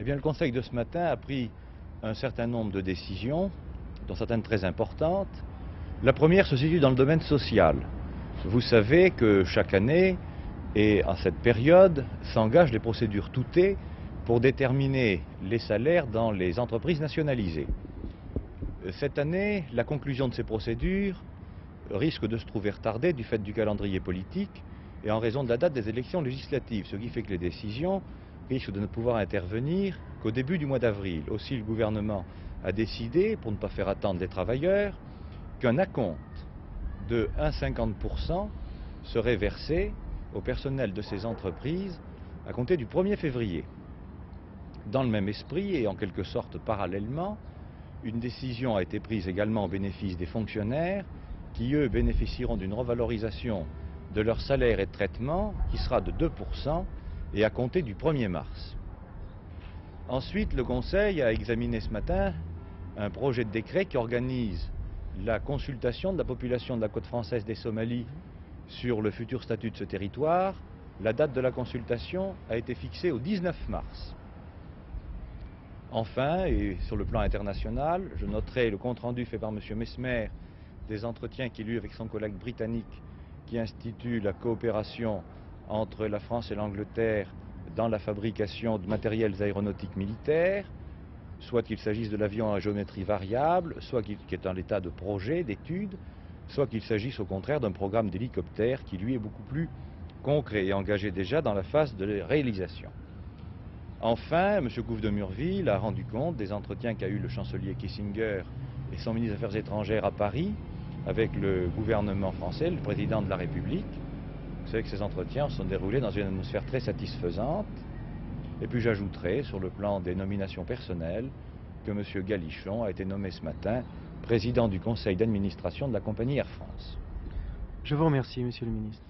Eh bien, le Conseil de ce matin a pris un certain nombre de décisions, dont certaines très importantes. La première se situe dans le domaine social. Vous savez que chaque année, et en cette période, s'engagent des procédures toutées pour déterminer les salaires dans les entreprises nationalisées. Cette année, la conclusion de ces procédures risque de se trouver retardée du fait du calendrier politique et en raison de la date des élections législatives, ce qui fait que les décisions risquent de ne pouvoir intervenir qu'au début du mois d'avril. Aussi, le gouvernement a décidé, pour ne pas faire attendre les travailleurs, qu'un acompte de 1,50% serait versé au personnel de ces entreprises à compter du 1er février. Dans le même esprit et en quelque sorte parallèlement, une décision a été prise également au bénéfice des fonctionnaires qui, eux, bénéficieront d'une revalorisation de leur salaire et de traitement qui sera de 2% et à compter du 1er mars. Ensuite, le Conseil a examiné ce matin un projet de décret qui organise la consultation de la population de la côte française des Somalies sur le futur statut de ce territoire. La date de la consultation a été fixée au 19 mars. Enfin, et sur le plan international, je noterai le compte-rendu fait par M. Mesmer des entretiens qu'il a eu avec son collègue britannique qui institue la coopération entre la France et l'Angleterre dans la fabrication de matériels aéronautiques militaires, soit qu'il s'agisse de l'avion à géométrie variable, soit qui est en l'état de projet, d'étude, soit qu'il s'agisse au contraire d'un programme d'hélicoptère qui lui est beaucoup plus concret et engagé déjà dans la phase de réalisation. Enfin, M. Couve de Murville a rendu compte des entretiens qu'a eu le chancelier Kissinger et son ministre des Affaires étrangères à Paris avec le gouvernement français, le président de la République. Vous savez que ces entretiens se sont déroulés dans une atmosphère très satisfaisante. Et puis j'ajouterai, sur le plan des nominations personnelles, que M. Galichon a été nommé ce matin président du conseil d'administration de la compagnie Air France. Je vous remercie, Monsieur le ministre.